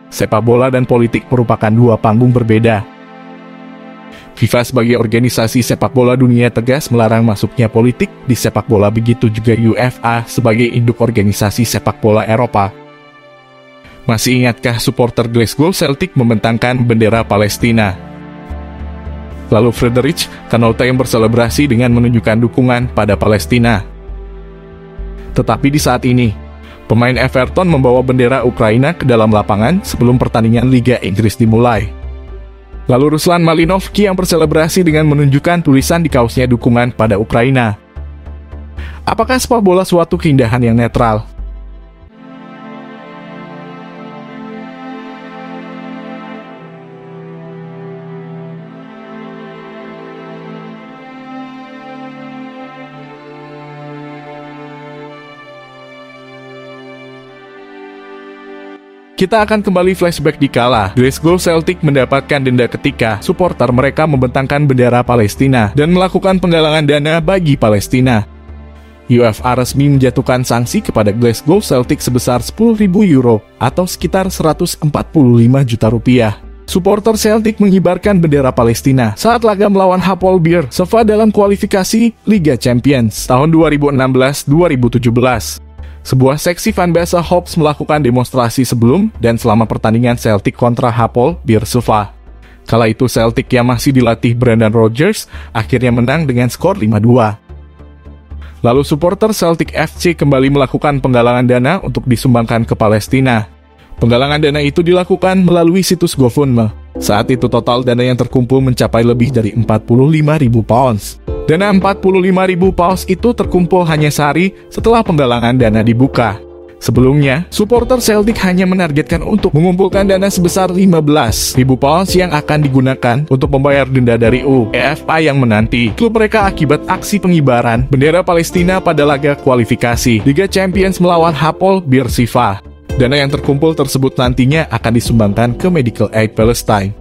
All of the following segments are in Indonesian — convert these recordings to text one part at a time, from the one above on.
sepak bola dan politik merupakan dua panggung berbeda. FIFA sebagai organisasi sepak bola dunia tegas melarang masuknya politik di sepak bola, begitu juga UEFA sebagai induk organisasi sepak bola Eropa. Masih ingatkah supporter Glasgow Celtic membentangkan bendera Palestina? Lalu Frederich Kanouta yang berselebrasi dengan menunjukkan dukungan pada Palestina. Tetapi di saat ini, pemain Everton membawa bendera Ukraina ke dalam lapangan sebelum pertandingan Liga Inggris dimulai. Lalu Ruslan Malinovsky yang berselebrasi dengan menunjukkan tulisan di kaosnya dukungan pada Ukraina. Apakah sepak bola suatu keindahan yang netral? Kita akan kembali flashback di kala Glasgow Celtic mendapatkan denda ketika supporter mereka membentangkan bendera Palestina dan melakukan penggalangan dana bagi Palestina. UEFA resmi menjatuhkan sanksi kepada Glasgow Celtic sebesar 10.000 euro atau sekitar 145 juta rupiah. Supporter Celtic mengibarkan bendera Palestina saat laga melawan Hapoel Beer Sheva dalam kualifikasi Liga Champions tahun 2016-2017. Sebuah seksi fanbase Hawks melakukan demonstrasi sebelum dan selama pertandingan Celtic kontra Hapoel Beer Sheva. Kala itu Celtic yang masih dilatih Brendan Rodgers akhirnya menang dengan skor 5-2. Lalu supporter Celtic FC kembali melakukan penggalangan dana untuk disumbangkan ke Palestina. Penggalangan dana itu dilakukan melalui situs GoFundMe. Saat itu total dana yang terkumpul mencapai lebih dari 45.000 pounds. Dana 45.000 pounds itu terkumpul hanya sehari setelah penggalangan dana dibuka. Sebelumnya, supporter Celtic hanya menargetkan untuk mengumpulkan dana sebesar 15.000 pounds yang akan digunakan untuk membayar denda dari UEFA yang menanti klub mereka akibat aksi pengibaran bendera Palestina pada laga kualifikasi Liga Champions melawan Hapoel Beer Sheva. Dana yang terkumpul tersebut nantinya akan disumbangkan ke Medical Aid Palestine.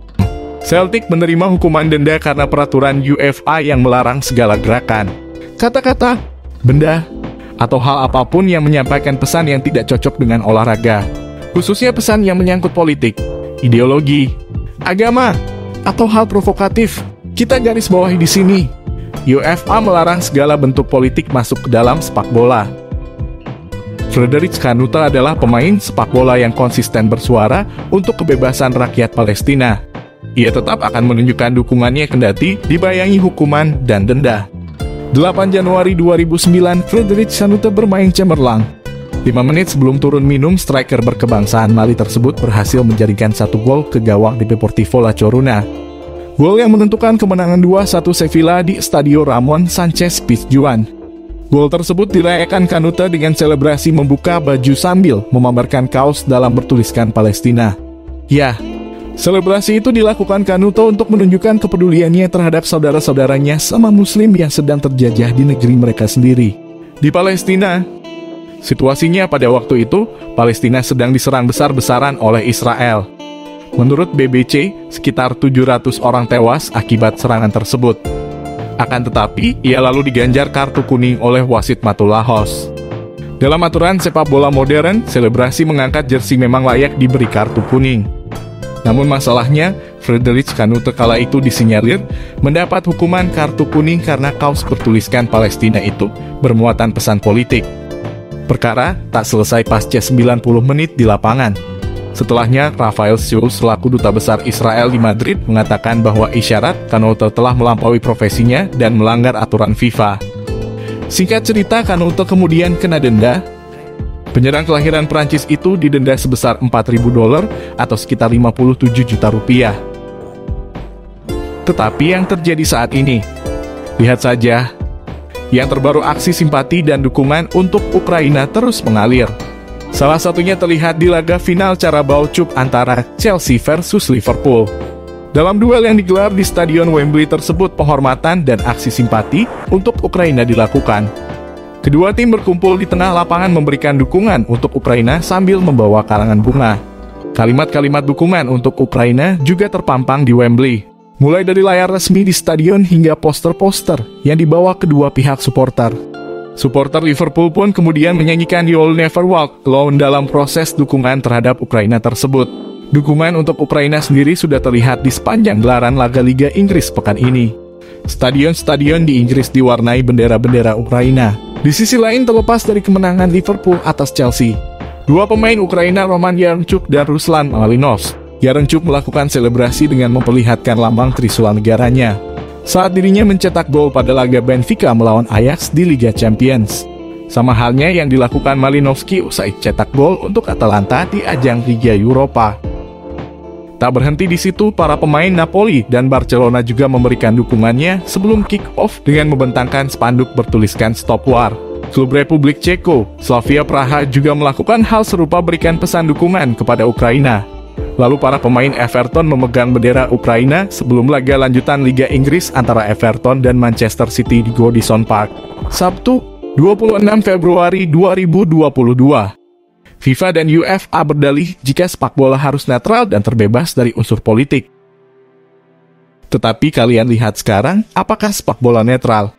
Celtic menerima hukuman denda karena peraturan UEFA yang melarang segala gerakan, kata-kata, benda, atau hal apapun yang menyampaikan pesan yang tidak cocok dengan olahraga, khususnya pesan yang menyangkut politik, ideologi, agama, atau hal provokatif. Kita garis bawahi di sini, UEFA melarang segala bentuk politik masuk ke dalam sepak bola. Frederich Kanouta adalah pemain sepak bola yang konsisten bersuara untuk kebebasan rakyat Palestina. Ia tetap akan menunjukkan dukungannya kendati dibayangi hukuman dan denda. 8 Januari 2009, Frederich Kanouta bermain cemerlang. 5 menit sebelum turun minum, striker berkebangsaan Mali tersebut berhasil menjaringkan 1 gol ke gawang di Deportivo La Coruna. Gol yang menentukan kemenangan 2-1 Sevilla di Stadio Ramon Sanchez Pizjuan. Gol tersebut dirayakan Kanouta dengan selebrasi membuka baju sambil memamerkan kaos dalam bertuliskan Palestina. Ya, selebrasi itu dilakukan Kanouta untuk menunjukkan kepeduliannya terhadap saudara-saudaranya sama Muslim yang sedang terjajah di negeri mereka sendiri. Di Palestina, situasinya pada waktu itu, Palestina sedang diserang besar-besaran oleh Israel. Menurut BBC, sekitar 700 orang tewas akibat serangan tersebut. Akan tetapi, ia lalu diganjar kartu kuning oleh wasit Matulahos. Dalam aturan sepak bola modern, selebrasi mengangkat jersey memang layak diberi kartu kuning. Namun masalahnya, Frederich Kanouta kala itu disinyalir mendapat hukuman kartu kuning karena kaos bertuliskan Palestina itu bermuatan pesan politik. Perkara tak selesai pasca 90 menit di lapangan. Setelahnya, Rafael Schulz selaku duta besar Israel di Madrid mengatakan bahwa isyarat Kanouta telah melampaui profesinya dan melanggar aturan FIFA. Singkat cerita, Kanouta kemudian kena denda. Penyerang kelahiran Prancis itu didenda sebesar $4.000 atau sekitar 57 juta rupiah. Tetapi yang terjadi saat ini, lihat saja, yang terbaru aksi simpati dan dukungan untuk Ukraina terus mengalir. Salah satunya terlihat di laga final Carabao Cup antara Chelsea versus Liverpool. Dalam duel yang digelar di Stadion Wembley tersebut, penghormatan dan aksi simpati untuk Ukraina dilakukan. Kedua tim berkumpul di tengah lapangan memberikan dukungan untuk Ukraina sambil membawa karangan bunga. Kalimat-kalimat dukungan untuk Ukraina juga terpampang di Wembley, mulai dari layar resmi di stadion hingga poster-poster yang dibawa kedua pihak supporter. Supporter Liverpool pun kemudian menyanyikan You'll Never Walk Alone dalam proses dukungan terhadap Ukraina tersebut. Dukungan untuk Ukraina sendiri sudah terlihat di sepanjang gelaran laga Liga Inggris pekan ini. Stadion-stadion di Inggris diwarnai bendera-bendera Ukraina. Di sisi lain, terlepas dari kemenangan Liverpool atas Chelsea, dua pemain Ukraina, Roman Yaremchuk dan Ruslan Malinovs, Yaremchuk melakukan selebrasi dengan memperlihatkan lambang Trisula negaranya saat dirinya mencetak gol pada laga Benfica melawan Ajax di Liga Champions. Sama halnya yang dilakukan Malinovski usai cetak gol untuk Atalanta di ajang Liga Eropa. Tak berhenti di situ, para pemain Napoli dan Barcelona juga memberikan dukungannya sebelum kick-off dengan membentangkan spanduk bertuliskan Stop War. Klub Republik Ceko, Slavia Praha juga melakukan hal serupa, berikan pesan dukungan kepada Ukraina. Lalu para pemain Everton memegang bendera Ukraina sebelum laga lanjutan Liga Inggris antara Everton dan Manchester City di Goodison Park, Sabtu, 26 Februari 2022. FIFA dan UEFA berdalih jika sepak bola harus netral dan terbebas dari unsur politik. Tetapi kalian lihat sekarang, apakah sepak bola netral?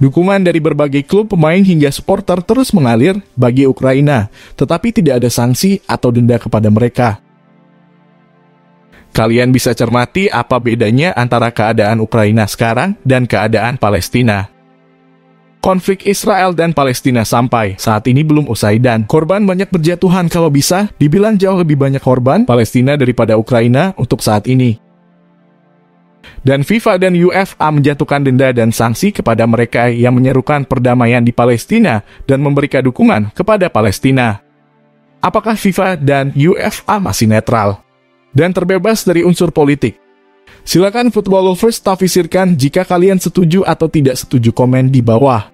Dukungan dari berbagai klub, pemain hingga supporter terus mengalir bagi Ukraina, tetapi tidak ada sanksi atau denda kepada mereka. Kalian bisa cermati apa bedanya antara keadaan Ukraina sekarang dan keadaan Palestina. Konflik Israel dan Palestina sampai saat ini belum usai dan korban banyak berjatuhan, kalau bisa dibilang jauh lebih banyak korban Palestina daripada Ukraina untuk saat ini. Dan FIFA dan UEFA menjatuhkan denda dan sanksi kepada mereka yang menyerukan perdamaian di Palestina dan memberikan dukungan kepada Palestina. Apakah FIFA dan UEFA masih netral dan terbebas dari unsur politik? Silakan Football Lovers tafsirkan jika kalian setuju atau tidak setuju, komen di bawah.